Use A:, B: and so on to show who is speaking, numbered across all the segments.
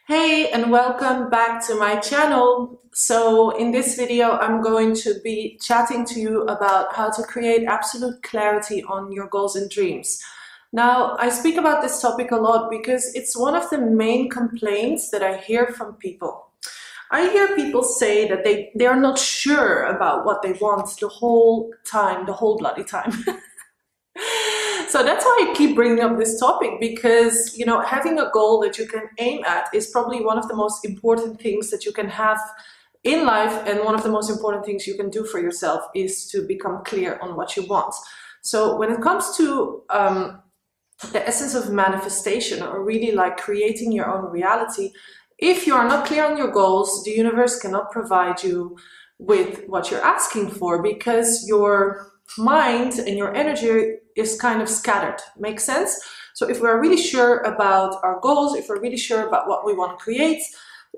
A: Hey, and welcome back to my channel. So in this video, I'm going to be chatting to you about how to create absolute clarity on your goals and dreams. Now, I speak about this topic a lot because it's one of the main complaints that I hear from people. I hear people say that they are not sure about what they want the whole time, the whole bloody time. So that's why I keep bringing up this topic because, having a goal that you can aim at is probably one of the most important things that you can have in life, and one of the most important things you can do for yourself is to become clear on what you want. So when it comes to the essence of manifestation, or really like creating your own reality, if you are not clear on your goals, the universe cannot provide you with what you're asking for because your mind and your energy is kind of scattered. Make sense? So if we're really sure about our goals, if we're really sure about what we want to create,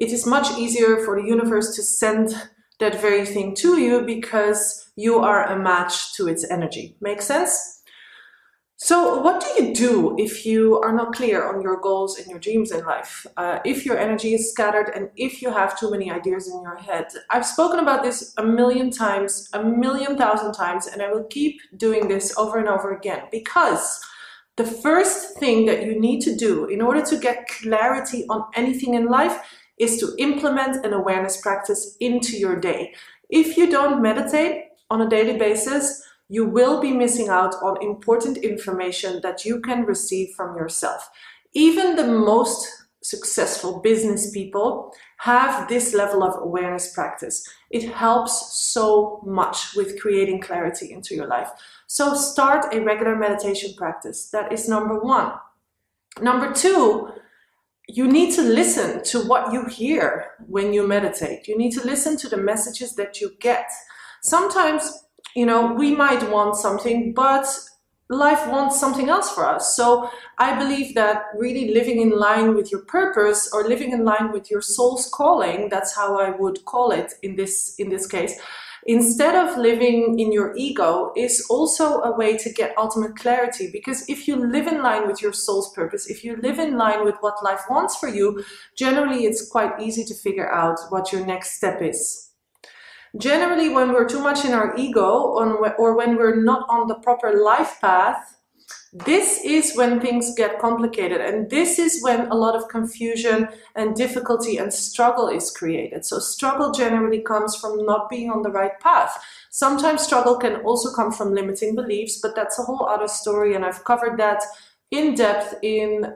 A: it is much easier for the universe to send that very thing to you because you are a match to its energy. Make sense? So what do you do if you are not clear on your goals and your dreams in life? If your energy is scattered and if you have too many ideas in your head? I've spoken about this a million times, a million thousand times, and I will keep doing this over and over again because the first thing that you need to do in order to get clarity on anything in life is to implement an awareness practice into your day. If you don't meditate on a daily basis, you will be missing out on important information that you can receive from yourself. Even the most successful business people have this level of awareness practice. It helps so much with creating clarity into your life. So start a regular meditation practice. That is number one. Number two, you need to listen to what you hear when you meditate. You need to listen to the messages that you get. Sometimes we might want something, but life wants something else for us. So I believe that really living in line with your purpose, or living in line with your soul's calling, that's how I would call it in this case, instead of living in your ego, is also a way to get ultimate clarity. Because if you live in line with your soul's purpose, if you live in line with what life wants for you, generally it's quite easy to figure out what your next step is. Generally, when we're too much in our ego, or when we're not on the proper life path, this is when things get complicated, and this is when a lot of confusion and difficulty and struggle is created. So struggle generally comes from not being on the right path. Sometimes struggle can also come from limiting beliefs, but that's a whole other story, and I've covered that in depth in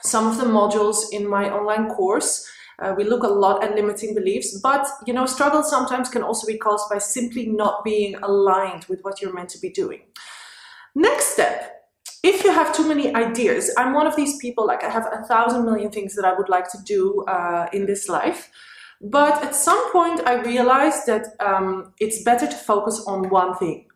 A: some of the modules in my online course. We look a lot at limiting beliefs, but struggle sometimes can also be caused by simply not being aligned with what you're meant to be doing. Next step, if you have too many ideas, I'm one of these people, like I have 1,000 million things that I would like to do in this life, but at some point I realized that it's better to focus on one thing.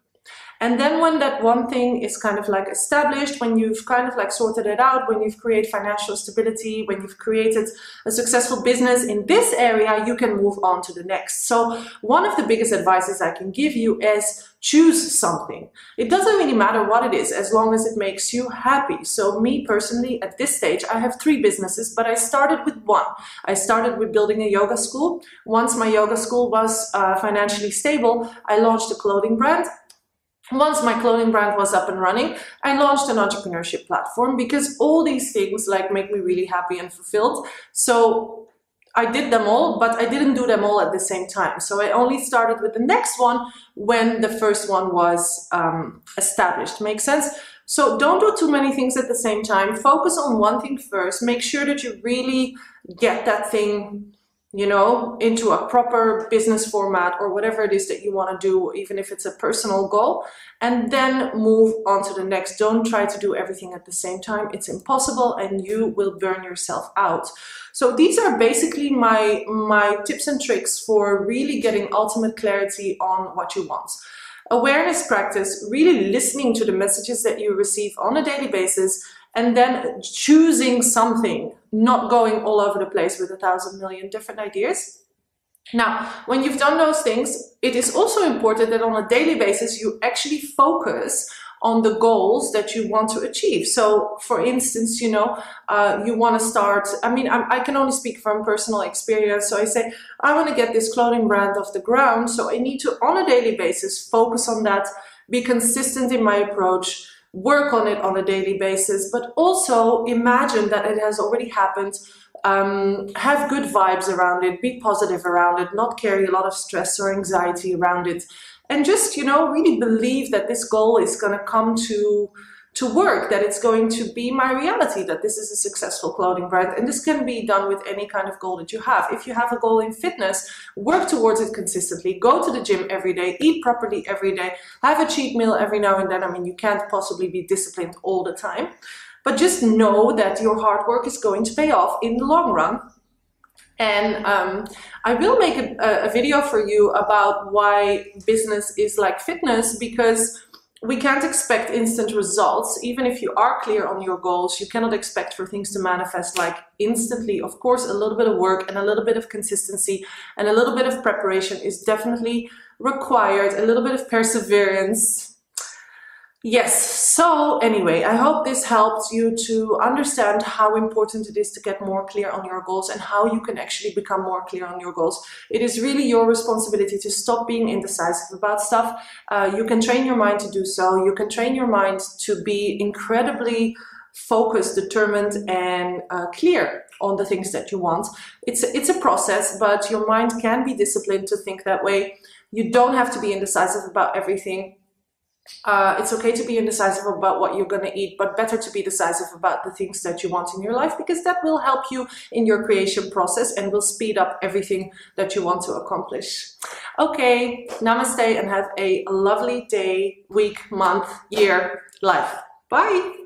A: And then when that one thing is kind of like established, when you've kind of like sorted it out, when you've created financial stability, when you've created a successful business in this area, you can move on to the next. So one of the biggest advices I can give you is choose something. It doesn't really matter what it is, as long as it makes you happy. So me personally, at this stage, I have 3 businesses, but I started with one. I started with building a yoga school. Once my yoga school was financially stable, I launched a clothing brand. Once my clothing brand was up and running, I launched an entrepreneurship platform because all these things make me really happy and fulfilled. So I did them all, but I didn't do them all at the same time. So I only started with the next one when the first one was established. Make sense? So don't do too many things at the same time. Focus on one thing first. Make sure that you really get that thing into a proper business format, or whatever it is that you want to do, even if it's a personal goal, and then move on to the next. Don't try to do everything at the same time. It's impossible and you will burn yourself out. So these are basically my tips and tricks for really getting ultimate clarity on what you want. Awareness practice, really listening to the messages that you receive on a daily basis, and then choosing something, not going all over the place with 1,000 million different ideas. Now, when you've done those things, it is also important that on a daily basis you actually focus on the goals that you want to achieve. So for instance, you know, you want to start, I mean, I can only speak from personal experience. So I say, I want to get this clothing brand off the ground. So I need to, on a daily basis, focus on that, be consistent in my approach, work on it on a daily basis, but also imagine that it has already happened. Have good vibes around it, be positive around it, not carry a lot of stress or anxiety around it. And just, you know, really believe that this goal is going to come to work, that it's going to be my reality, that this is a successful clothing brand. And this can be done with any kind of goal that you have. If you have a goal in fitness, work towards it consistently, go to the gym every day, eat properly every day, have a cheat meal every now and then. I mean, you can't possibly be disciplined all the time, but just know that your hard work is going to pay off in the long run. And I will make a video for you about why business is like fitness, because we can't expect instant results. Even if you are clear on your goals, you cannot expect for things to manifest like instantly. Of course, a little bit of work and a little bit of consistency and a little bit of preparation is definitely required, a little bit of perseverance. Yes, so anyway, I hope this helped you to understand how important it is to get more clear on your goals and how you can actually become more clear on your goals. It is really your responsibility to stop being indecisive about stuff. You can train your mind to do so. You can train your mind to be incredibly focused, determined, and clear on the things that you want. It's a process, but your mind can be disciplined to think that way. You don't have to be indecisive about everything. It's okay to be indecisive about what you're going to eat, but better to be decisive about the things that you want in your life, because that will help you in your creation process and will speed up everything that you want to accomplish. Okay, namaste and have a lovely day, week, month, year, life. Bye.